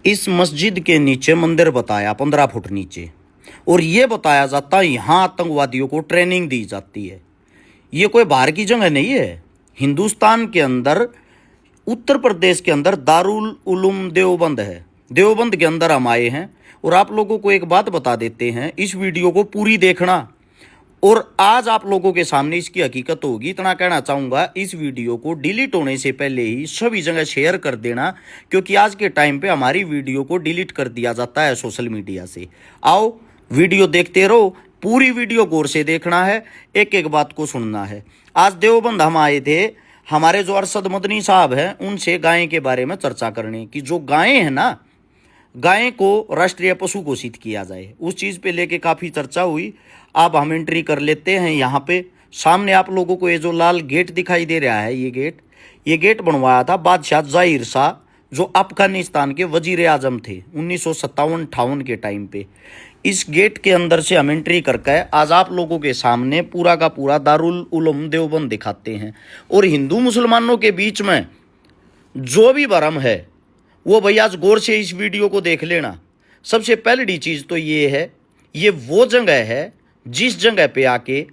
इस मस्जिद के नीचे मंदिर बताया 15 फुट नीचे, और ये बताया जाता है यहाँ आतंकवादियों को ट्रेनिंग दी जाती है। ये कोई बाहर की जगह नहीं है। हिंदुस्तान के अंदर उत्तर प्रदेश के अंदर दारुल उलूम देवबंद है। देवबंद के अंदर हम आए हैं और आप लोगों को एक बात बता देते हैं, इस वीडियो को पूरी देखना और आज आप लोगों के सामने इसकी हकीकत होगी। इतना कहना चाहूँगा, इस वीडियो को डिलीट होने से पहले ही सभी जगह शेयर कर देना, क्योंकि आज के टाइम पे हमारी वीडियो को डिलीट कर दिया जाता है सोशल मीडिया से। आओ वीडियो देखते रहो, पूरी वीडियो गौर से देखना है, एक एक बात को सुनना है। आज देवबंद हम आए थे, हमारे जो अरशद मदनी साहब हैं उनसे गाय के बारे में चर्चा करने की। जो गायें हैं ना, गाय को राष्ट्रीय पशु घोषित किया जाए, उस चीज़ पे लेके काफ़ी चर्चा हुई। अब हम एंट्री कर लेते हैं। यहाँ पे सामने आप लोगों को ये जो लाल गेट दिखाई दे रहा है, ये गेट बनवाया था बादशाह ज़ाहिर शाह, जो अफगानिस्तान के वजीर आजम थे 1957-58 के टाइम पे। इस गेट के अंदर से हम एंट्री करके आज आप लोगों के सामने पूरा का पूरा दारुल उलूम देवबंद दिखाते हैं। और हिंदू मुसलमानों के बीच में जो भी भरम है वो भैया आज गौर से इस वीडियो को देख लेना। सबसे पहली चीज़ तो ये है, ये वो जगह है जिस जगह पे आके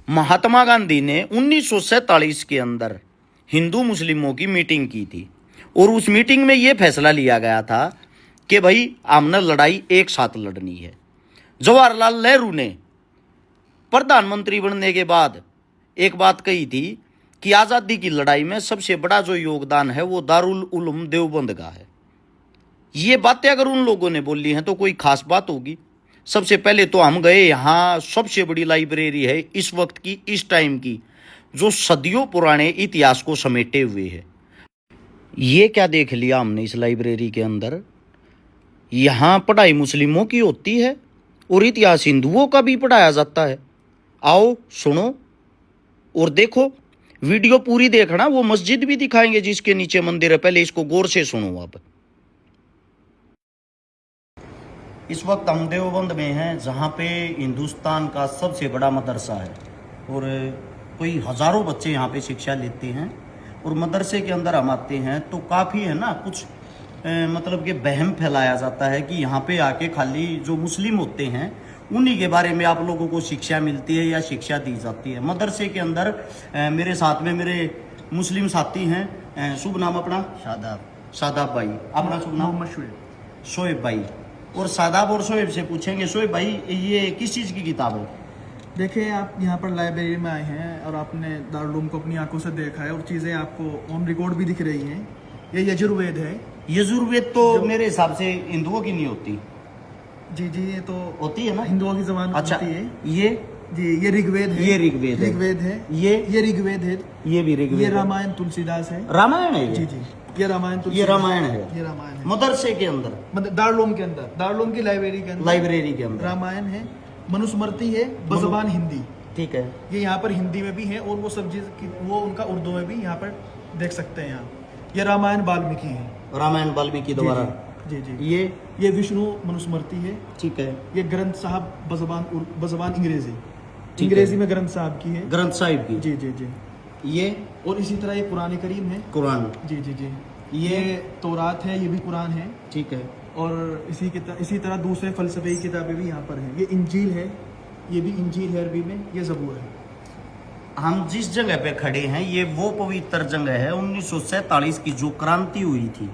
महात्मा गांधी ने 1947 के अंदर हिंदू मुस्लिमों की मीटिंग की थी। और उस मीटिंग में ये फैसला लिया गया था कि भाई हमने लड़ाई एक साथ लड़नी है। जवाहरलाल नेहरू ने प्रधानमंत्री बनने के बाद एक बात कही थी कि आज़ादी की लड़ाई में सबसे बड़ा जो योगदान है वो दारुल उलूम देवबंद का है। ये बातें अगर उन लोगों ने बोली हैं तो कोई खास बात होगी। सबसे पहले तो हम गए, यहाँ सबसे बड़ी लाइब्रेरी है इस वक्त की, इस टाइम की, जो सदियों पुराने इतिहास को समेटे हुए है। ये क्या देख लिया हमने इस लाइब्रेरी के अंदर, यहाँ पढ़ाई मुस्लिमों की होती है और इतिहास हिंदुओं का भी पढ़ाया जाता है। आओ सुनो और देखो, वीडियो पूरी देखना। वो मस्जिद भी दिखाएंगे जिसके नीचे मंदिर है, पहले इसको गौर से सुनो। आप इस वक्त हम देवबंद में हैं, जहाँ पे हिंदुस्तान का सबसे बड़ा मदरसा है और कोई हज़ारों बच्चे यहाँ पे शिक्षा लेते हैं। और मदरसे के अंदर हम आते हैं तो काफ़ी है ना, कुछ मतलब कि वहम फैलाया जाता है कि यहाँ पे आके खाली जो मुस्लिम होते हैं उन्हीं के बारे में आप लोगों को शिक्षा मिलती है या शिक्षा दी जाती है। मदरसे के अंदर मेरे साथ में मेरे मुस्लिम साथी हैं। शुभ नाम अपना? शादाब भाई। अपना शुभ नाम? मोहम्मद शोएब भाई। और शादाब और शोएब से पूछेंगे, शोएब भाई ये किस चीज़ की किताब है? देखिए, आप यहाँ पर लाइब्रेरी में आए हैं और आपने दारुल उलूम को अपनी आंखों से देखा है और चीज़ें आपको ऑन रिकॉर्ड भी दिख रही हैं। ये यजुर्वेद है। यजुर्वेद तो मेरे हिसाब से हिंदुओं की नहीं होती। जी, ये तो होती है ना, हिंदुओं की जबान अच्छा होती है। ये ऋग्वेद है। ये ऋग्वेद है। ये ऋग्वेद है। ये भी ऋग्वेद। ये रामायण तुलसीदास है। रामायण है? जी, ये रामायण है। ये रामायण है मदरसे के अंदर, दारुल उलूम के अंदर, दारुल उलूम की लाइब्रेरी के अंदर रामायण है, मनुस्मृति है बज़बान हिंदी। ठीक है। ये यहाँ पर हिंदी में भी है और वो सब चीज वो उनका उर्दू में भी यहाँ पर देख सकते हैं। यहाँ ये रामायण वाल्मीकि है। रामायण वाल्मीकि द्वारा। जी। ये विष्णु मनुस्मृति है। ठीक है। ये ग्रंथ साहब बज़बान अंग्रेजी में ग्रंथ साहब की है। ग्रंथ साहिब की। जी। ये और इसी तरह ये कुरान करीम है। कुरान। जी। ये तौरात है, ये भी कुरान है। ठीक है। और इसी तरह दूसरे फलसफे की किताबें भी यहाँ पर हैं। ये इंजील है, ये भी इंजील है अरबी में। ये ज़बूर है। हम जिस जगह पे खड़े हैं ये वो पवित्र जगह है। 1947 की जो क्रांति हुई थी,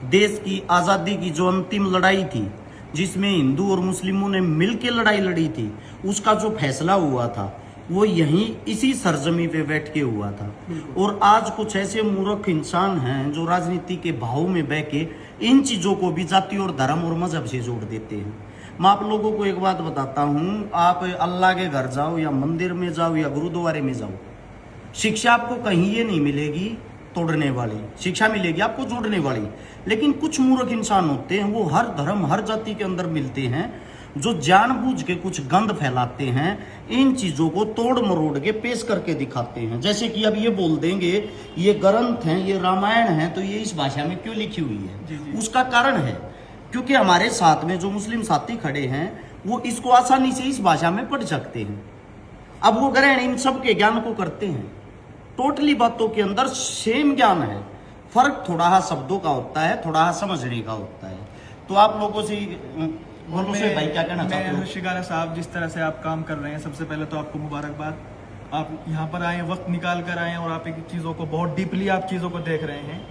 देश की आज़ादी की जो अंतिम लड़ाई थी, जिसमें हिंदू और मुस्लिमों ने मिलकर लड़ाई लड़ी थी, उसका जो फैसला हुआ था वो यहीं इसी सरजमी पे बैठ के हुआ था। और आज कुछ ऐसे मूर्ख इंसान हैं जो राजनीति के भाव में बह के इन चीज़ों को भी जाति और धर्म और मजहब से जोड़ देते हैं। मैं आप लोगों को एक बात बताता हूँ, आप अल्लाह के घर जाओ या मंदिर में जाओ या गुरुद्वारे में जाओ, शिक्षा आपको कहीं ये नहीं मिलेगी तोड़ने वाली, शिक्षा मिलेगी आपको जोड़ने वाली। लेकिन कुछ मूर्ख इंसान होते हैं, वो हर धर्म हर जाति के अंदर मिलते हैं, जो जानबूझ के कुछ गंद फैलाते हैं, इन चीज़ों को तोड़ मरोड़ के पेश करके दिखाते हैं। जैसे कि अब ये बोल देंगे ये ग्रंथ हैं, ये रामायण है, तो ये इस भाषा में क्यों लिखी हुई है? जी। उसका कारण है क्योंकि हमारे साथ में जो मुस्लिम साथी खड़े हैं वो इसको आसानी से इस भाषा में पढ़ सकते हैं। अब वो ग्रहण इन सब के ज्ञान को करते हैं। टोटली बातों के अंदर सेम ज्ञान है, फर्क थोड़ा सा शब्दों का होता है, थोड़ा सा समझने का होता है। तो आप लोगों से भाई क्या कहना चाहते हो? शिकारा साहब, जिस तरह से आप काम कर रहे हैं, सबसे पहले तो आपको मुबारकबाद। आप यहाँ पर आए, वक्त निकाल कर आए और आप एक चीज़ों को बहुत डीपली आप चीज़ों को देख रहे हैं।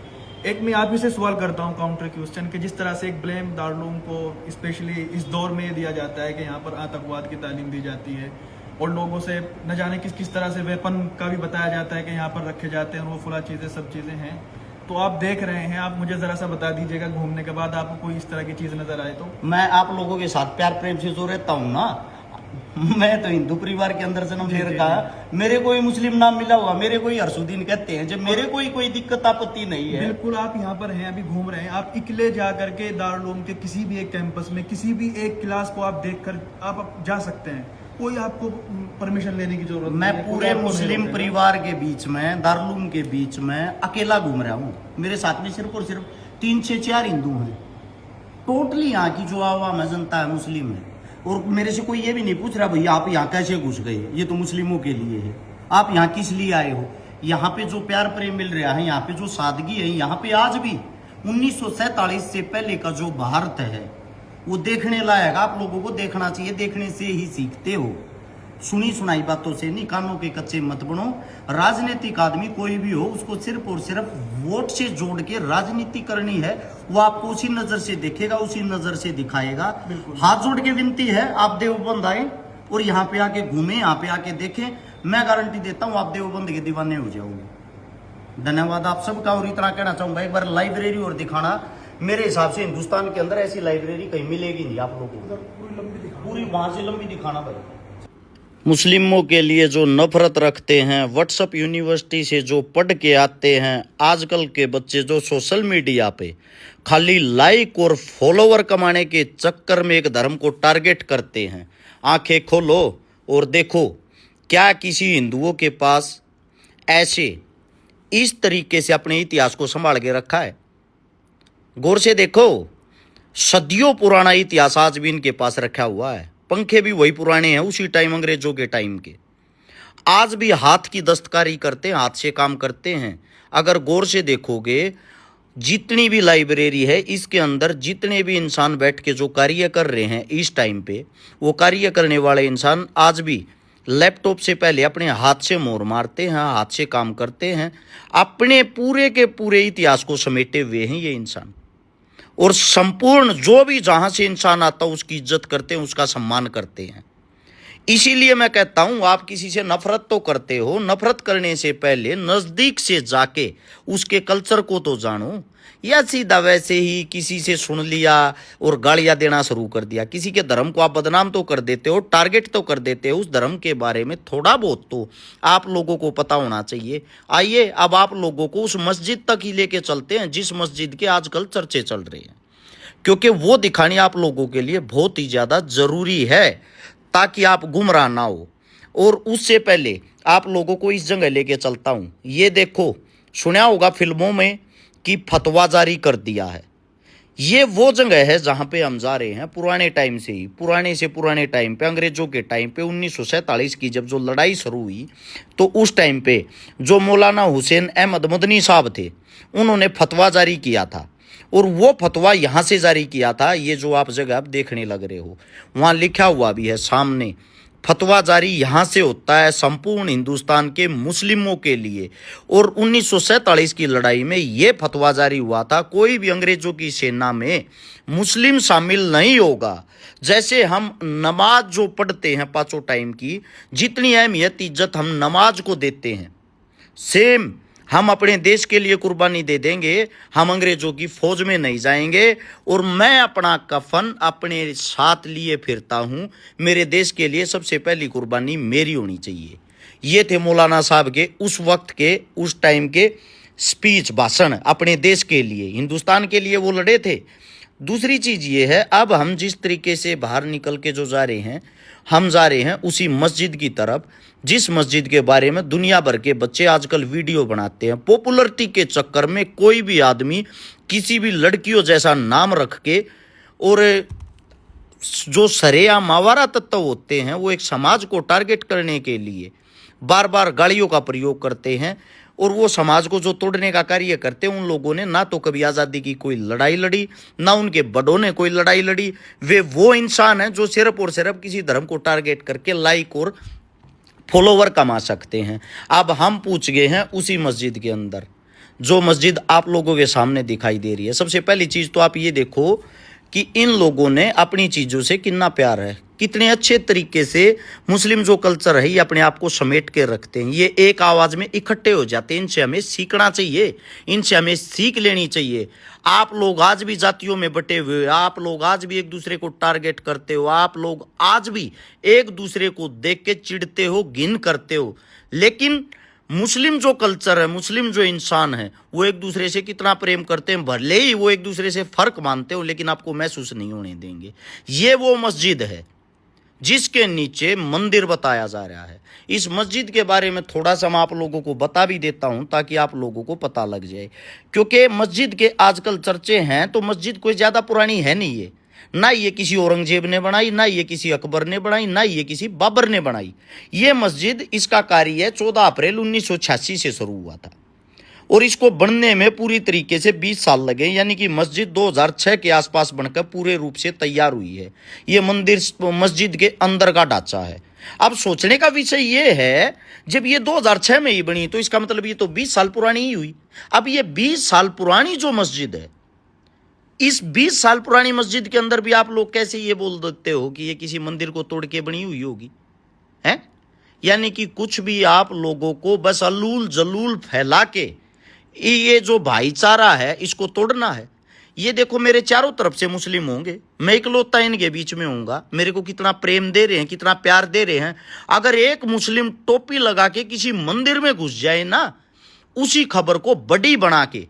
एक मैं आप ही से सवाल करता हूँ काउंटर क्वेश्चन कि जिस तरह से एक ब्लेम दारुल को स्पेशली इस दौर में दिया जाता है कि यहाँ पर आतंकवाद की तालीम दी जाती है और लोगों से न जाने किस किस तरह से वेपन का भी बताया जाता है कि यहाँ पर रखे जाते हैं और वो फुला चीज़ें सब चीज़ें हैं, तो आप देख रहे हैं, आप मुझे ज़रा सा बता दीजिएगा घूमने के बाद आपको कोई इस तरह की चीज़ नज़र आए तो। मैं आप लोगों के साथ प्यार प्रेम से जो रहता हूँ ना, मैं तो हिंदू परिवार के अंदर जन्म ले रखा है, मेरे कोई मुस्लिम नाम मिला हुआ, मेरे कोई हरसुद्दीन कहते हैं, जब मेरे कोई दिक्कत आपत्ति नहीं है। बिल्कुल, आप यहाँ पर हैं, अभी घूम रहे हैं, आप इकले जा करके दारुल उलूम के किसी भी एक कैंपस में किसी भी एक क्लास को आप देखकर आप जा सकते हैं, कोई आपको परमिशन लेने की जरूरत नहीं। मैं पूरे मुस्लिम परिवार के बीच में, दारुल उलूम के बीच में अकेला घूम रहा हूँ। मेरे साथ में सिर्फ और सिर्फ 3 से 4 हिंदू हैं। टोटली यहाँ की जो आवाम है, जनता है, मुस्लिम है। और मेरे से कोई ये भी नहीं पूछ रहा भैया आप यहाँ कैसे घुस गए, ये तो मुस्लिमों के लिए है, आप यहाँ किस लिए आए हो। यहाँ पे जो प्यार प्रेम मिल रहा है, यहाँ पे जो सादगी है, यहाँ पे आज भी 1947 से पहले का जो भारत है वो देखने लायक, आप लोगों को देखना चाहिए, देखने से ही सीखते हो, सुनी सुनाई बातों से नहीं, कानों के कच्चे मत बनो। राजनीतिक आदमी कोई भी हो, उसको सिर्फ और सिर्फ वोट से जोड़ के राजनीति करनी है, वो आपको उसी नजर से देखेगा, उसी नजर से दिखाएगा। हाथ जोड़ के विनती है, आप देवबंद आए और यहाँ पे आके घूमे, यहाँ पे आके देखें, मैं गारंटी देता हूँ आप देवबंद के दीवाने हो जाओगे। धन्यवाद आप सबका। और इतना कहना चाहूंगा, एक बार लाइब्रेरी और दिखाना, मेरे हिसाब से हिंदुस्तान के अंदर ऐसी लाइब्रेरी कहीं मिलेगी नहीं आप लोगों को, पूरी वहां से लंबी दिखाना भाई। मुस्लिमों के लिए जो नफरत रखते हैं, व्हाट्सएप यूनिवर्सिटी से जो पढ़ के आते हैं, आजकल के बच्चे जो सोशल मीडिया पे खाली लाइक और फॉलोवर कमाने के चक्कर में एक धर्म को टारगेट करते हैं, आंखें खोलो और देखो क्या किसी हिंदुओं के पास ऐसे इस तरीके से अपने इतिहास को संभाल के रखा है। गौर से देखो, सदियों पुराना इतिहास आज भी इनके पास रखा हुआ है। पंखे भी वही पुराने हैं, उसी टाइम अंग्रेजों के टाइम के। आज भी हाथ की दस्तकारी करते हैं, हाथ से काम करते हैं। अगर गौर से देखोगे, जितनी भी लाइब्रेरी है, इसके अंदर जितने भी इंसान बैठ के जो कार्य कर रहे हैं इस टाइम पे, वो कार्य करने वाले इंसान आज भी लैपटॉप से पहले अपने हाथ से मोहर मारते हैं, हाथ से काम करते हैं, अपने पूरे के पूरे इतिहास को समेटे हुए हैं ये इंसान। और संपूर्ण जो भी जहां से इंसान आता है उसकी इज्जत करते हैं, उसका सम्मान करते हैं। इसीलिए मैं कहता हूं, आप किसी से नफरत तो करते हो, नफरत करने से पहले नजदीक से जाके उसके कल्चर को तो जानो। या सीधा वैसे ही किसी से सुन लिया और गालियां देना शुरू कर दिया, किसी के धर्म को आप बदनाम तो कर देते हो, टारगेट तो कर देते हो, उस धर्म के बारे में थोड़ा बहुत तो आप लोगों को पता होना चाहिए। आइए अब आप लोगों को उस मस्जिद तक ही लेके चलते हैं जिस मस्जिद के आजकल चर्चे चल रहे हैं, क्योंकि वो दिखानी आप लोगों के लिए बहुत ही ज़्यादा ज़रूरी है ताकि आप गुमराह ना हो। और उससे पहले आप लोगों को इस जगह लेके चलता हूँ। ये देखो, सुना होगा फिल्मों में कि फतवा जारी कर दिया है। ये वो जगह है जहाँ पे हम जा रहे हैं पुराने टाइम से ही, पुराने से पुराने टाइम पे, अंग्रेजों के टाइम पे 1947 की जब जो लड़ाई शुरू हुई, तो उस टाइम पे जो मौलाना हुसैन अहमद मदनी साहब थे, उन्होंने फतवा जारी किया था। और वो फतवा यहाँ से जारी किया था, ये जो आप जगह आप देखने लग रहे हो, वहाँ लिखा हुआ भी है सामने, फतवा जारी यहाँ से होता है संपूर्ण हिंदुस्तान के मुस्लिमों के लिए। और 1947 की लड़ाई में ये फतवा जारी हुआ था, कोई भी अंग्रेजों की सेना में मुस्लिम शामिल नहीं होगा। जैसे हम नमाज जो पढ़ते हैं पांचों टाइम की, जितनी अहमियत इज्जत हम नमाज को देते हैं, सेम हम अपने देश के लिए कुर्बानी दे देंगे। हम अंग्रेजों की फौज में नहीं जाएंगे। और मैं अपना कफन अपने साथ लिए फिरता हूँ, मेरे देश के लिए सबसे पहली कुर्बानी मेरी होनी चाहिए। ये थे मौलाना साहब के उस वक्त के, उस टाइम के स्पीच, भाषण, अपने देश के लिए, हिंदुस्तान के लिए वो लड़े थे। दूसरी चीज़ ये है, अब हम जिस तरीके से बाहर निकल के जो जा रहे हैं, हम जा रहे हैं उसी मस्जिद की तरफ, जिस मस्जिद के बारे में दुनिया भर के बच्चे आजकल वीडियो बनाते हैं। पॉपुलरिटी के चक्कर में कोई भी आदमी किसी भी लड़कियों जैसा नाम रख के, और जो सरेआम मावारा तत्व होते हैं, वो एक समाज को टारगेट करने के लिए बार बार गालियों का प्रयोग करते हैं। और वो समाज को जो तोड़ने का कार्य करते हैं, उन लोगों ने ना तो कभी आज़ादी की कोई लड़ाई लड़ी, ना उनके बड़ों ने कोई लड़ाई लड़ी। वे वो इंसान हैं जो सिर्फ और सिर्फ किसी धर्म को टारगेट करके लाइक और फॉलोवर कमा सकते हैं। अब हम पूछ गए हैं उसी मस्जिद के अंदर, जो मस्जिद आप लोगों के सामने दिखाई दे रही है। सबसे पहली चीज़ तो आप ये देखो कि इन लोगों ने अपनी चीज़ों से कितना प्यार है, कितने अच्छे तरीके से मुस्लिम जो कल्चर है ये अपने आप को समेट के रखते हैं। ये एक आवाज़ में इकट्ठे हो जाते हैं। इनसे हमें सीखना चाहिए, इनसे हमें सीख लेनी चाहिए। आप लोग आज भी जातियों में बटे हुए, आप लोग आज भी एक दूसरे को टारगेट करते हो, आप लोग आज भी एक दूसरे को देख के चिढ़ते हो, घिन करते हो। लेकिन मुस्लिम जो कल्चर है, मुस्लिम जो इंसान है, वो एक दूसरे से कितना प्रेम करते हैं। भले ही वो एक दूसरे से फर्क मानते हो, लेकिन आपको महसूस नहीं होने देंगे। ये वो मस्जिद है जिसके नीचे मंदिर बताया जा रहा है। इस मस्जिद के बारे में थोड़ा सा मैं आप लोगों को बता भी देता हूं ताकि आप लोगों को पता लग जाए, क्योंकि मस्जिद के आजकल चर्चे हैं तो मस्जिद कोई ज़्यादा पुरानी है नहीं। ये ना ये किसी औरंगजेब ने बनाई, ना ये किसी अकबर ने बनाई, ना ये किसी बाबर ने बनाई। ये मस्जिद, इसका कार्य 14 अप्रैल 1986 से शुरू हुआ था और इसको बनने में पूरी तरीके से 20 साल लगे। यानी कि मस्जिद 2006 के आसपास बनकर पूरे रूप से तैयार हुई है। ये मंदिर मस्जिद के अंदर का ढांचा है। अब सोचने का विषय ये है, जब ये 2006 में ही बनी तो इसका मतलब ये तो 20 साल पुरानी ही हुई। अब ये 20 साल पुरानी जो मस्जिद है, इस 20 साल पुरानी मस्जिद के अंदर भी आप लोग कैसे ये बोल देते हो कि ये किसी मंदिर को तोड़ के बनी हुई होगी, है? यानी कि कुछ भी आप लोगों को बस अलूल जलूल फैला के ये जो भाईचारा है इसको तोड़ना है। ये देखो, मेरे चारों तरफ से मुस्लिम होंगे, मैं इकलौता इनके बीच में होऊंगा। मेरे को कितना प्रेम दे रहे हैं, कितना प्यार दे रहे हैं। अगर एक मुस्लिम टोपी लगा के किसी मंदिर में घुस जाए ना, उसी खबर को बड़ी बना के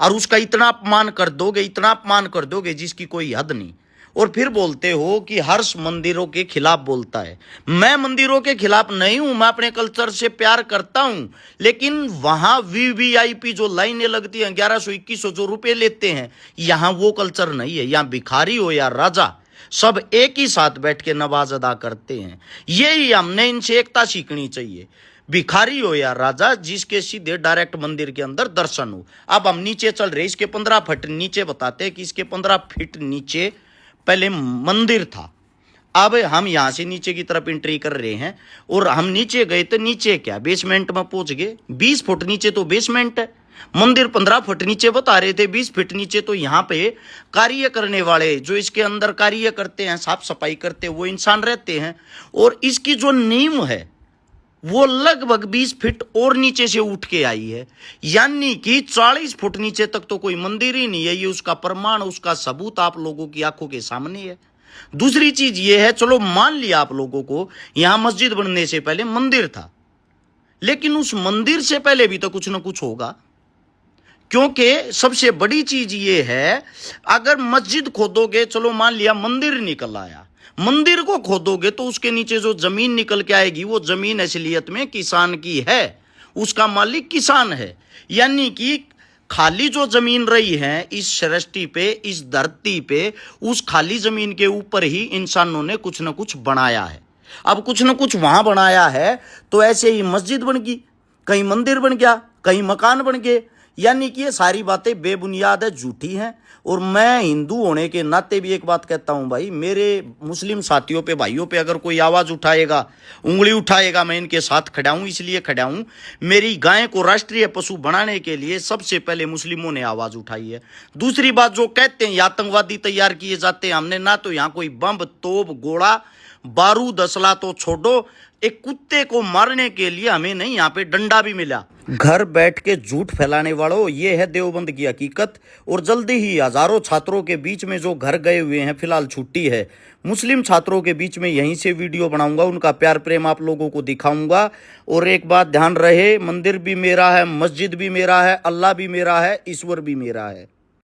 और उसका इतना अपमान कर दोगे, इतना अपमान कर दोगे जिसकी कोई हद नहीं, और फिर बोलते हो कि हर्ष मंदिरों के खिलाफ बोलता है। मैं मंदिरों के खिलाफ नहीं हूं, मैं अपने कल्चर से प्यार करता हूं। लेकिन वहां वीवीआईपी जो लाइनें लगती हैं, 1100-2100 जो रुपए लेते हैं, यहां वो कल्चर नहीं है। यहां भिखारी हो या राजा, सब एक ही साथ बैठ के नमाज अदा करते हैं। यही हमने इनसे एकता सीखनी चाहिए। भिखारी हो या राजा, जिसके सीधे डायरेक्ट मंदिर के अंदर दर्शन हो। अब हम नीचे चल रहे, इसके 15 फीट नीचे बताते हैं कि इसके 15 फीट नीचे पहले मंदिर था। अब हम यहां से नीचे की तरफ एंट्री कर रहे हैं और हम नीचे गए तो नीचे क्या, बेसमेंट में पहुंच गए। 20 फुट नीचे तो बेसमेंट है। मंदिर 15 फुट नीचे बता रहे थे, 20 फीट नीचे तो यहाँ पे कार्य करने वाले, जो इसके अंदर कार्य करते हैं, साफ सफाई करते हैं, वो इंसान रहते हैं। और इसकी जो नींव है वो लगभग 20 फीट और नीचे से उठ के आई है। यानी कि 40 फुट नीचे तक तो कोई मंदिर ही नहीं है। ये उसका प्रमाण, उसका सबूत आप लोगों की आंखों के सामने है। दूसरी चीज ये है, चलो मान लिया आप लोगों को यहां मस्जिद बनने से पहले मंदिर था, लेकिन उस मंदिर से पहले भी तो कुछ ना कुछ होगा। क्योंकि सबसे बड़ी चीज ये है, अगर मस्जिद खोदोगे, चलो मान लिया मंदिर निकल आया, मंदिर को खोदोगे तो उसके नीचे जो जमीन निकल के आएगी, वो जमीन असलियत में किसान की है, उसका मालिक किसान है। यानी कि खाली जो जमीन रही है इस सृष्टि पे, इस धरती पे, उस खाली जमीन के ऊपर ही इंसानों ने कुछ ना कुछ बनाया है। अब कुछ ना कुछ वहां बनाया है तो ऐसे ही मस्जिद बन गई, कहीं मंदिर बन गया, कहीं मकान बन गए। यानी कि ये सारी बातें बेबुनियाद है, झूठी हैं। और मैं हिंदू होने के नाते भी एक बात कहता हूं भाई, मेरे मुस्लिम साथियों पे, भाइयों पे अगर कोई आवाज़ उठाएगा, उंगली उठाएगा, मैं इनके साथ खड़ा हूं। इसलिए खड़ा हूं, मेरी गाय को राष्ट्रीय पशु बनाने के लिए सबसे पहले मुस्लिमों ने आवाज़ उठाई है। दूसरी बात, जो कहते हैं आतंकवादी तैयार किए जाते हैं, हमने ना तो यहाँ कोई बम, तोप, गोला, बारूद, असला तो छोड़ो, एक कुत्ते को मारने के लिए हमें नहीं यहाँ पे डंडा भी मिला। घर बैठ के झूठ फैलाने वालों, ये है देवबंद की हकीकत। और जल्दी ही हजारों छात्रों के बीच में जो घर गए हुए हैं, फिलहाल छुट्टी है, मुस्लिम छात्रों के बीच में यहीं से वीडियो बनाऊंगा, उनका प्यार प्रेम आप लोगों को दिखाऊंगा। और एक बात ध्यान रहे, मंदिर भी मेरा है, मस्जिद भी मेरा है, अल्लाह भी मेरा है, ईश्वर भी मेरा है।